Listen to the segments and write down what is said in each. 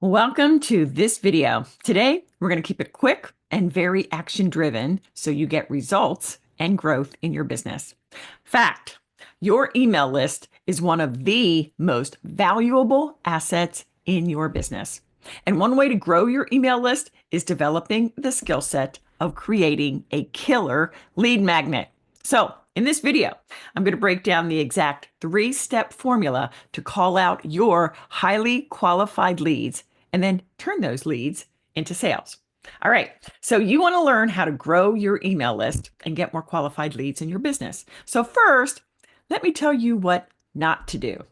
Welcome to this video. Today, we're going to keep it quick and very action driven so you get results and growth in your business. Fact, your email list is one of the most valuable assets in your business. And one way to grow your email list is developing the skill set of creating a killer lead magnet. So, in this video, I'm going to break down the exact 3-step formula to call out your highly qualified leads and then turn those leads into sales. All right, so you want to learn how to grow your email list and get more qualified leads in your business. So first, let me tell you what not to do.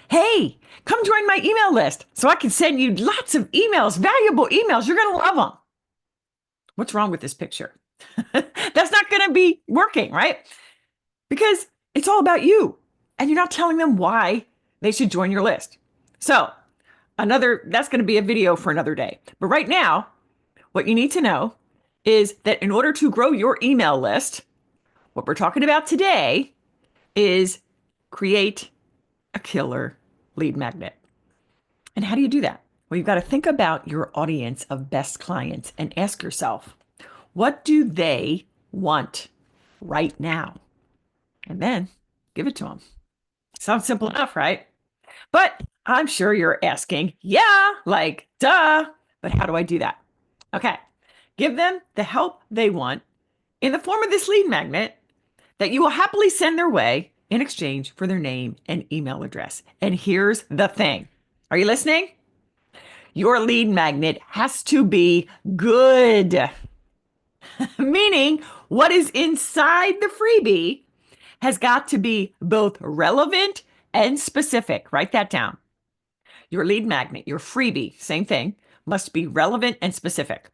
Hey, come join my email list so I can send you lots of emails, valuable emails. You're going to love them. What's wrong with this picture? That's not going to be working, right? Because it's all about you and you're not telling them why they should join your list. So that's going to be a video for another day. But right now, what you need to know is that in order to grow your email list, what we're talking about today is create a killer lead magnet. And how do you do that? Well, you've got to think about your audience of best clients and ask yourself, what do they want right now? And then give it to them. Sounds simple enough, right? But I'm sure you're asking, yeah, like, duh, but how do I do that? Okay, give them the help they want in the form of this lead magnet that you will happily send their way in exchange for their name and email address. And here's the thing. Are you listening? Your lead magnet has to be good. Meaning, what is inside the freebie has got to be both relevant and specific. Write that down. Your lead magnet, your freebie, same thing, must be relevant and specific.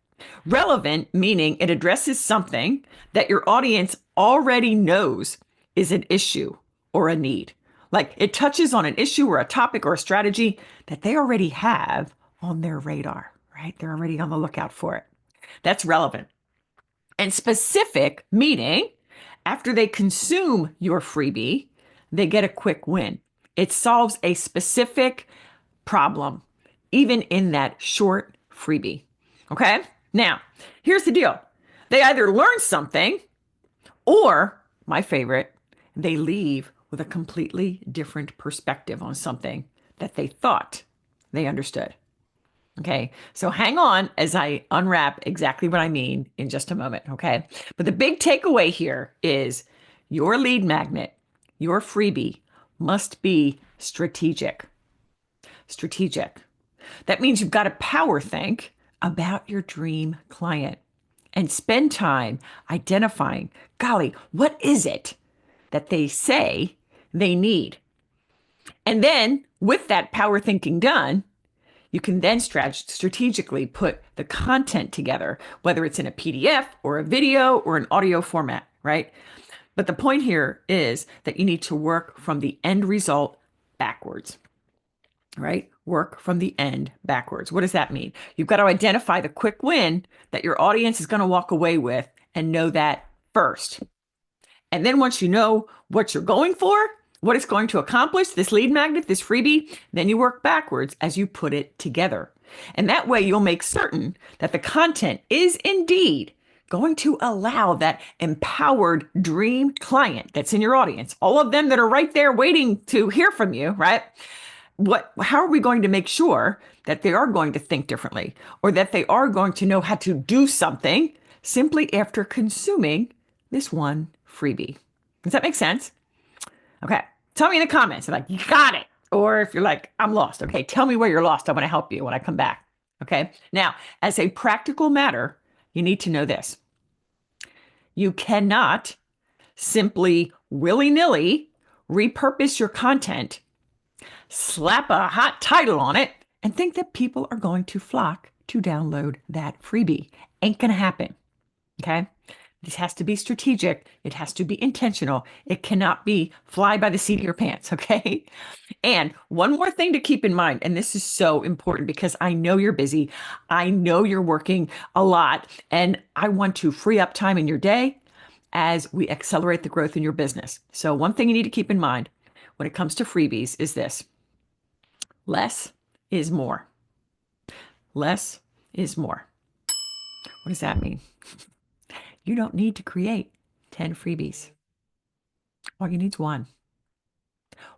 Relevant meaning it addresses something that your audience already knows is an issue or a need. Like it touches on an issue or a topic or a strategy that they already have on their radar, right? They're already on the lookout for it. That's relevant. And specific meaning after they consume your freebie, they get a quick win. It solves a specific problem, even in that short freebie. Okay? Now, here's the deal. They either learn something or, my favorite, they leave with a completely different perspective on something that they thought they understood. Okay, so hang on as I unwrap exactly what I mean in just a moment, okay? But the big takeaway here is your lead magnet, your freebie must be strategic. Strategic. That means you've got to power think about your dream client and spend time identifying, golly, what is it that they say they need? And then with that power thinking done, you can then strategically put the content together, whether it's in a PDF or a video or an audio format, right? But the point here is that you need to work from the end result backwards, right? Work from the end backwards. What does that mean? You've got to identify the quick win that your audience is going to walk away with and know that first. And then once you know what you're going for, what it's going to accomplish, this lead magnet, this freebie, then you work backwards as you put it together. And that way you'll make certain that the content is indeed going to allow that empowered dream client that's in your audience, all of them that are right there waiting to hear from you, right? How are we going to make sure that they are going to think differently or that they are going to know how to do something simply after consuming this one freebie? Does that make sense? Okay. Tell me in the comments, like, you got it. Or if you're like, I'm lost. Okay. Tell me where you're lost. I want to help you when I come back. Okay. Now, as a practical matter, you need to know this. You cannot simply willy-nilly repurpose your content, slap a hot title on it, and think that people are going to flock to download that freebie. Ain't going to happen. Okay. This has to be strategic. It has to be intentional. It cannot be fly by the seat of your pants, okay? And one more thing to keep in mind, and this is so important because I know you're busy. I know you're working a lot, and I want to free up time in your day as we accelerate the growth in your business. So one thing you need to keep in mind when it comes to freebies is this: less is more. less is more. What does that mean? You don't need to create 10 freebies. All you need is one.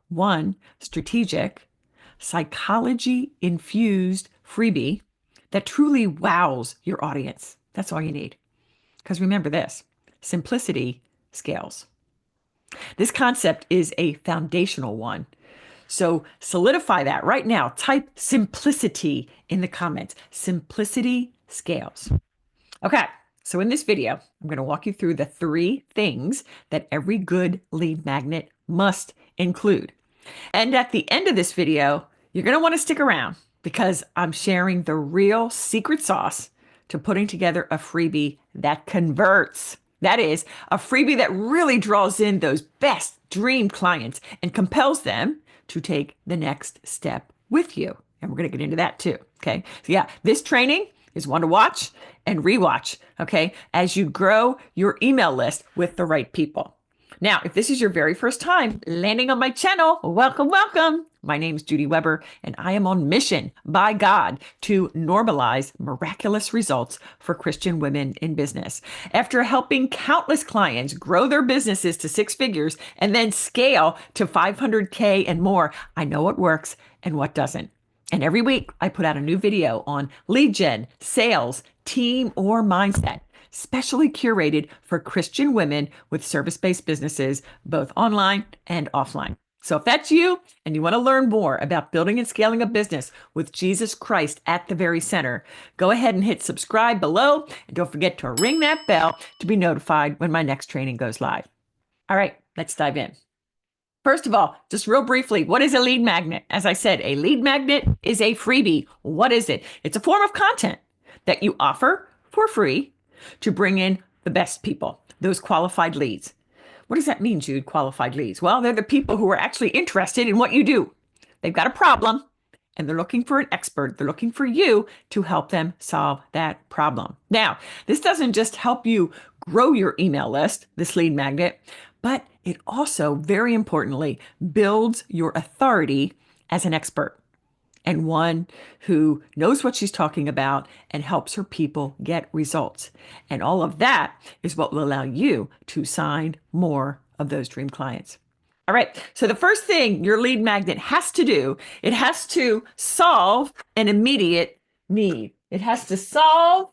One strategic, psychology infused freebie that truly wows your audience. That's all you need. Because remember this, simplicity scales. This concept is a foundational one. So solidify that right now. Type simplicity in the comments. Simplicity scales. Okay, so in this video, I'm going to walk you through the 3 things that every good lead magnet must include. And at the end of this video, you're going to want to stick around because I'm sharing the real secret sauce to putting together a freebie that converts. That is, a freebie that really draws in those best dream clients and compels them to take the next step with you. And we're going to get into that too. Okay. So yeah, this training is one to watch and rewatch. Okay. As you grow your email list with the right people. Now, if this is your very first time landing on my channel, welcome, welcome. My name is Judy Weber, and I am on mission by God to normalize miraculous results for Christian women in business. After helping countless clients grow their businesses to 6 figures and then scale to 500K and more, I know what works and what doesn't. And every week I put out a new video on lead gen, sales, team, or mindset, specially curated for Christian women with service-based businesses, both online and offline. So if that's you and you want to learn more about building and scaling a business with Jesus Christ at the very center, go ahead and hit subscribe below. And don't forget to ring that bell to be notified when my next training goes live. All right, let's dive in. First of all, just real briefly, what is a lead magnet? As I said, a lead magnet is a freebie. What is it? It's a form of content that you offer for free to bring in the best people, those qualified leads. What does that mean, Jude, qualified leads? Well, they're the people who are actually interested in what you do. They've got a problem and they're looking for an expert. They're looking for you to help them solve that problem. Now, this doesn't just help you grow your email list, this lead magnet, but it also, very importantly, builds your authority as an expert and one who knows what she's talking about and helps her people get results. And all of that is what will allow you to sign more of those dream clients. All right. So the first thing your lead magnet has to do, it has to solve an immediate need. It has to solve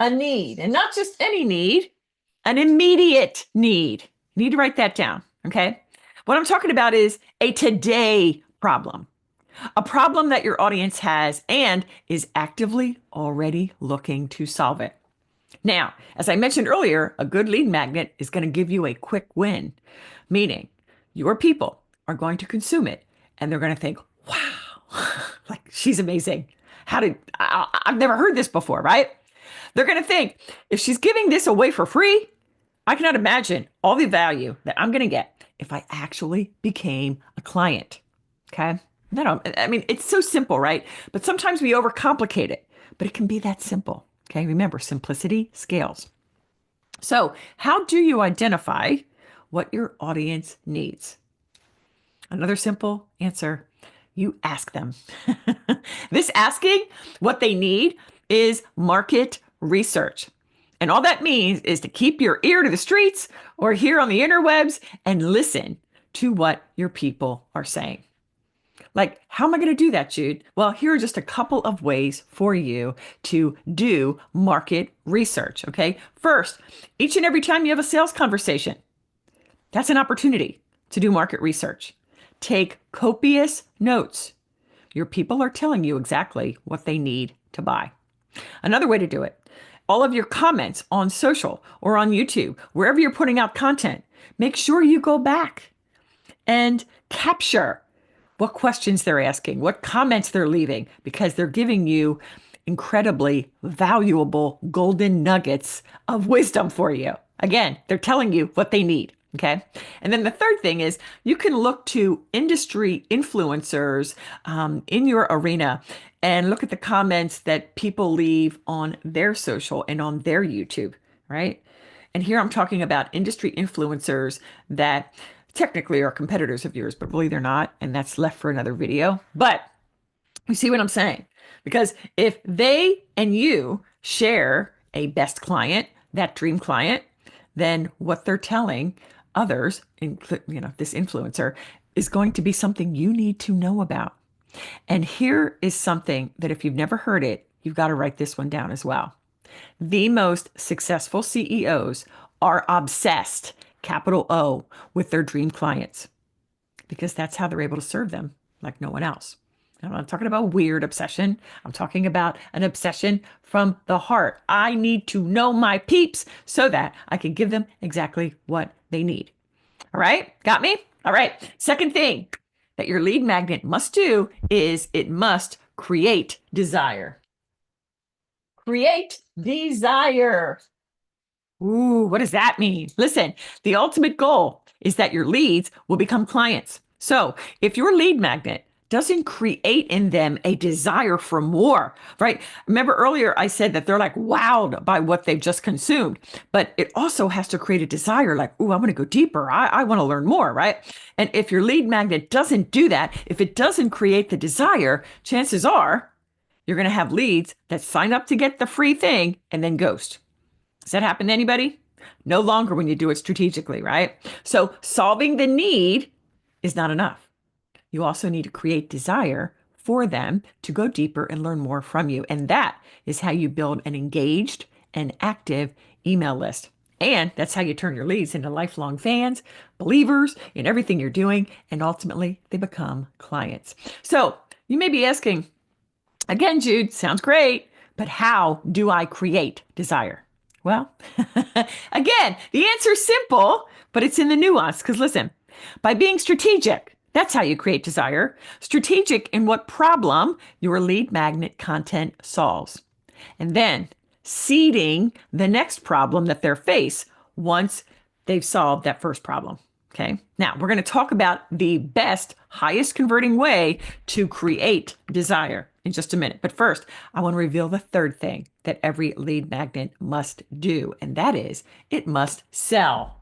a need, and not just any need, an immediate need. You need to write that down. Okay. What I'm talking about is a today problem. A problem that your audience has and is actively already looking to solve it. Now, as I mentioned earlier, a good lead magnet is going to give you a quick win, meaning your people are going to consume it and they're going to think, wow, like she's amazing. I've never heard this before, right? They're going to think, if she's giving this away for free, I cannot imagine all the value that I'm going to get if I actually became a client. Okay. I mean, it's so simple, right? But sometimes we overcomplicate it, but it can be that simple. Okay. Remember, simplicity scales. So how do you identify what your audience needs? Another simple answer, you ask them. This asking what they need is market research. And all that means is to keep your ear to the streets or here on the interwebs and listen to what your people are saying. Like, how am I going to do that, Jude? Well, here are just a couple of ways for you to do market research. Okay. First, each and every time you have a sales conversation, that's an opportunity to do market research. Take copious notes. Your people are telling you exactly what they need to buy. Another way to do it, all of your comments on social or on YouTube, wherever you're putting out content, make sure you go back and capture what questions they're asking, what comments they're leaving, because they're giving you incredibly valuable golden nuggets of wisdom for you. Again, they're telling you what they need. Okay. And then the third thing is you can look to industry influencers in your arena and look at the comments that people leave on their social and on their YouTube, right? And here I'm talking about industry influencers that technically are competitors of yours, but really they're not. And that's left for another video. But You see what I'm saying? Because if they and you share a best client, that dream client, then what they're telling others, this influencer, is going to be something you need to know about. And here is something that if you've never heard it, you've got to write this one down as well. The most successful CEOs are obsessed, capital O, with their dream clients because that's how they're able to serve them like no one else. I'm not talking about weird obsession. I'm talking about an obsession from the heart. I need to know my peeps so that I can give them exactly what they need. All right, got me? All right. Second thing that your lead magnet must do is it must create desire. Create desire. Ooh, what does that mean? Listen, the ultimate goal is that your leads will become clients. So if your lead magnet doesn't create in them a desire for more, right? Remember earlier I said that they're like wowed by what they've just consumed, but it also has to create a desire like, ooh, I want to go deeper. I want to learn more, right? And if your lead magnet doesn't do that, if it doesn't create the desire, chances are you're going to have leads that sign up to get the free thing and then ghost. Does that happen to anybody? No longer when you do it strategically, right? So solving the need is not enough. You also need to create desire for them to go deeper and learn more from you. And that is how you build an engaged and active email list. And that's how you turn your leads into lifelong fans, believers in everything you're doing, and ultimately they become clients. So you may be asking, again, Jude, sounds great, but how do I create desire? Well, again, the answer's simple, but it's in the nuance. Because listen, by being strategic, that's how you create desire. Strategic in what problem your lead magnet content solves. And then seeding the next problem that they face once they've solved that first problem. Okay. Now we're going to talk about the best, highest converting way to create desire in just a minute. But first, I want to reveal the third thing that every lead magnet must do, and that is it must sell.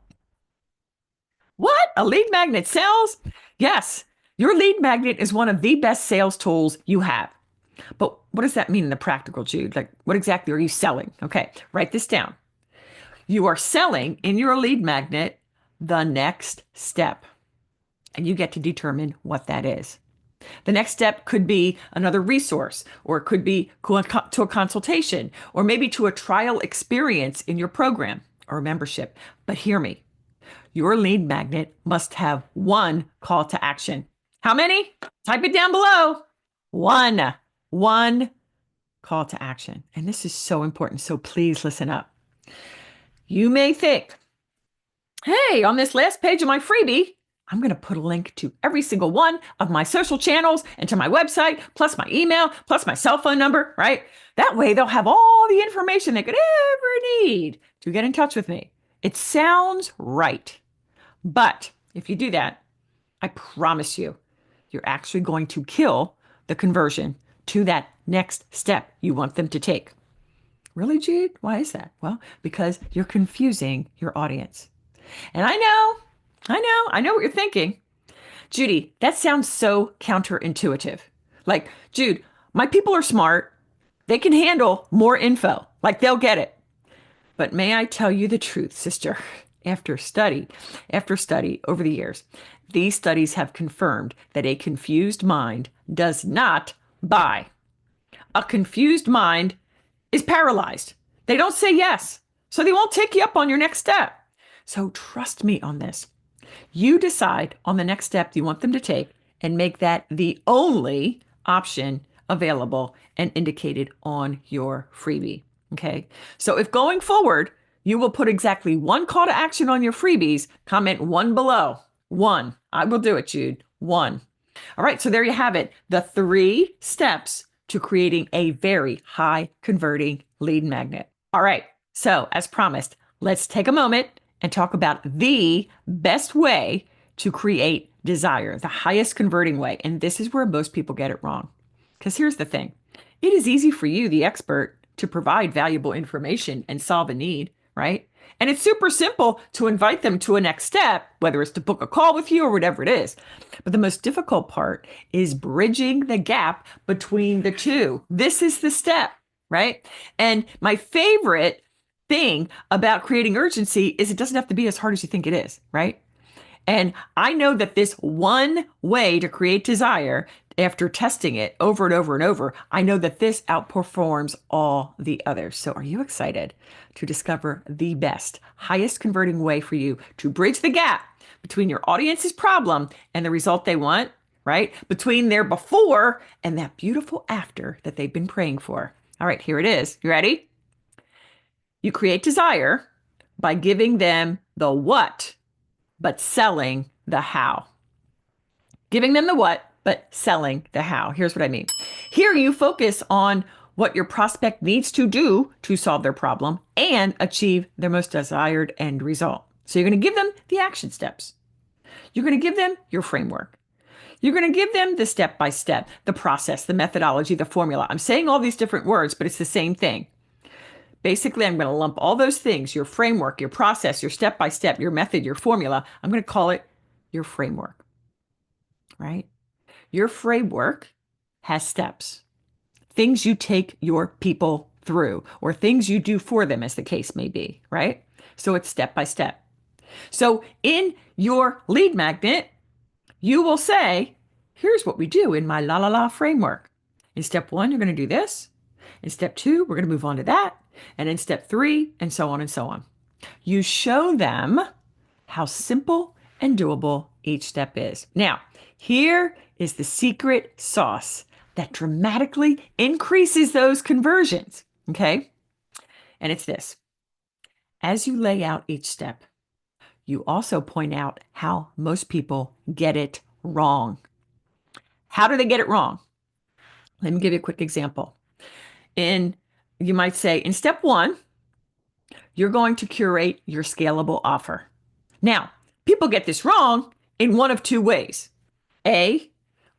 What? A lead magnet sells? Yes. Your lead magnet is one of the best sales tools you have. But what does that mean in the practical, Jude? Like, what exactly are you selling? Okay, write this down. You are selling in your lead magnet the next step, and you get to determine what that is. The next step could be another resource, or it could be to a consultation, or maybe to a trial experience in your program or membership. But hear me, your lead magnet must have one call to action. How many? Type it down below. One call to action. And this is so important. So please listen up. You may think, hey, on this last page of my freebie, I'm going to put a link to every single one of my social channels and to my website, plus my email, plus my cell phone number, right? That way they'll have all the information they could ever need to get in touch with me. It sounds right. But if you do that, I promise you, you're actually going to kill the conversion to that next step you want them to take. Really, Jude? Why is that? Well, because you're confusing your audience. And I know what you're thinking. Judy, that sounds so counterintuitive. Like, Jude, my people are smart. They can handle more info. Like, they'll get it. But may I tell you the truth, sister? After study over the years, these studies have confirmed that a confused mind does not buy. A confused mind is paralyzed. They don't say yes, so they won't take you up on your next step. So trust me on this. You decide on the next step you want them to take and make that the only option available and indicated on your freebie. Okay. So if going forward, you will put exactly one call to action on your freebies, comment one below. One. I will do it, Jude. One. All right. So there you have it. The 3 steps to creating a very high converting lead magnet. All right. So as promised, let's take a moment and talk about the best way to create desire, the highest converting way. And this is where most people get it wrong. Because here's the thing. It is easy for you, the expert, to provide valuable information and solve a need, right? And it's super simple to invite them to a next step, whether it's to book a call with you or whatever it is. But the most difficult part is bridging the gap between the two. This is the step, right? And my favorite thing about creating urgency is it doesn't have to be as hard as you think it is, right? And I know that this one way to create desire, after testing it over and over and over, I know that this outperforms all the others. So are you excited to discover the best, highest converting way for you to bridge the gap between your audience's problem and the result they want, right? Between their before and that beautiful after that they've been praying for. All right, here it is. You ready? You create desire by giving them the what, but selling the how. Giving them the what, but selling the how. Here's what I mean. Here you focus on what your prospect needs to do to solve their problem and achieve their most desired end result. So you're going to give them the action steps. You're going to give them your framework. You're going to give them the step-by-step, the process, the methodology, the formula. I'm saying all these different words, but it's the same thing. Basically, I'm going to lump all those things, your framework, your process, your step-by-step, your method, your formula. I'm going to call it your framework, right? Your framework has steps, things you take your people through, or things you do for them, as the case may be, right? So it's step-by-step. So in your lead magnet, you will say, here's what we do in my la la la framework. In step 1, you're going to do this. In step 2, we're going to move on to that. And in step 3, and so on and so on. You show them how simple and doable each step is. Now, here is the secret sauce that dramatically increases those conversions, okay? And it's this. As you lay out each step, you also point out how most people get it wrong. How do they get it wrong? Let me give you a quick example. You might say, in step 1, you're going to curate your scalable offer. Now, people get this wrong in one of two ways, A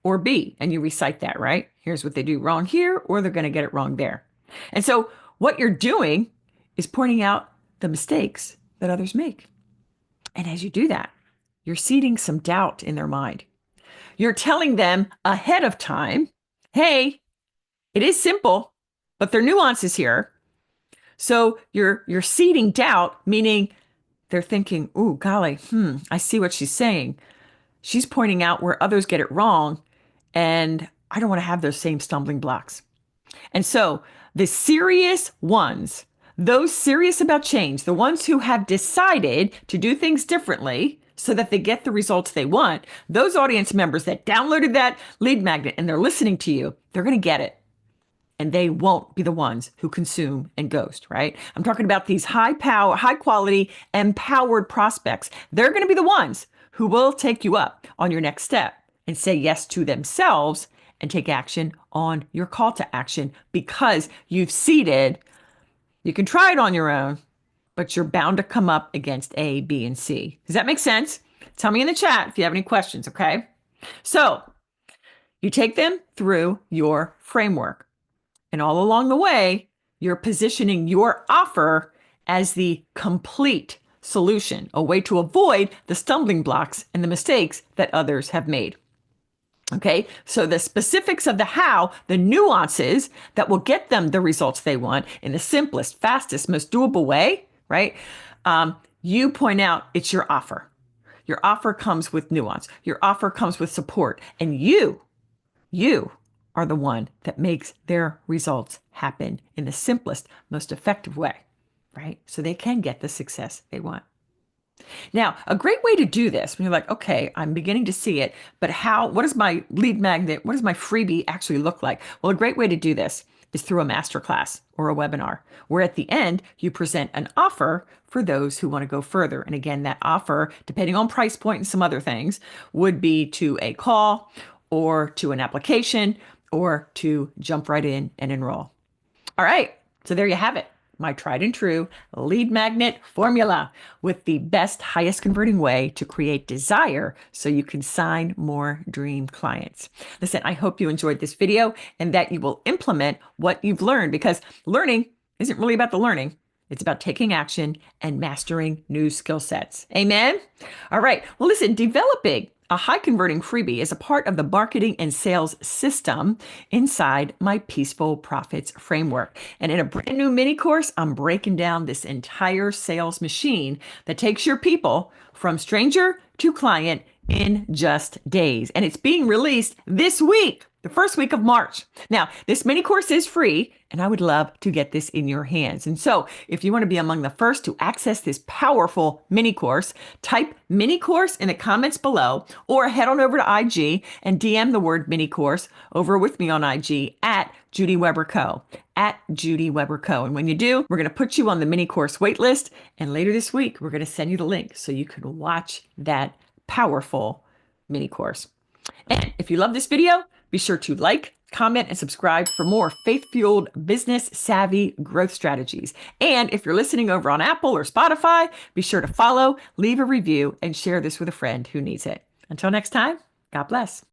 or B, and you recite that, right? Here's what they do wrong here, or they're going to get it wrong there. And so what you're doing is pointing out the mistakes that others make. And as you do that, you're seeding some doubt in their mind. You're telling them ahead of time, hey, it is simple, but there are nuances here. So you're seeding doubt, meaning they're thinking, ooh, golly, I see what she's saying. She's pointing out where others get it wrong, and I don't want to have those same stumbling blocks. And so the serious ones, those serious about change, the ones who have decided to do things differently so that they get the results they want, those audience members that downloaded that lead magnet and they're listening to you, they're going to get it. And they won't be the ones who consume and ghost, right? I'm talking about these high power, high quality, empowered prospects. They're going to be the ones who will take you up on your next step and say yes to themselves and take action on your call to action because you've seeded. You can try it on your own, but you're bound to come up against A, B, and C. Does that make sense? Tell me in the chat if you have any questions, okay? So you take them through your framework. And all along the way, you're positioning your offer as the complete solution, a way to avoid the stumbling blocks and the mistakes that others have made. Okay, so the specifics of the how, the nuances that will get them the results they want in the simplest, fastest, most doable way, right? You point out it's your offer. Your offer comes with nuance. Your offer comes with support. And you are the one that makes their results happen in the simplest, most effective way, right? So they can get the success they want. Now, a great way to do this, when you're like, okay, I'm beginning to see it, but what does my lead magnet, what does my freebie actually look like? Well, a great way to do this is through a masterclass or a webinar, where at the end, you present an offer for those who want to go further. And again, that offer, depending on price point and some other things, would be to a call or to an application or to jump right in and enroll. All right, so there you have it. My tried and true lead magnet formula with the best, highest converting way to create desire so you can sign more dream clients. Listen, I hope you enjoyed this video and that you will implement what you've learned, because learning isn't really about the learning. It's about taking action and mastering new skill sets. Amen? All right. Well, listen, developing a high converting freebie is a part of the marketing and sales system inside my Peaceful Profits framework. And in a brand new mini course, I'm breaking down this entire sales machine that takes your people from stranger to client in just days. And it's being released this week, the first week of March. Now, this mini course is free, and I would love to get this in your hands. And so, if you want to be among the first to access this powerful mini course, type mini course in the comments below, or head on over to IG and DM the word mini course over with me on IG at Judy Weber Co. At Judy Weber Co. And when you do, we're going to put you on the mini course waitlist. And later this week, we're going to send you the link so you can watch that powerful mini course. And if you love this video, be sure to like, comment, and subscribe for more faith-fueled, business-savvy growth strategies. And if you're listening over on Apple or Spotify, be sure to follow, leave a review, and share this with a friend who needs it. Until next time, God bless.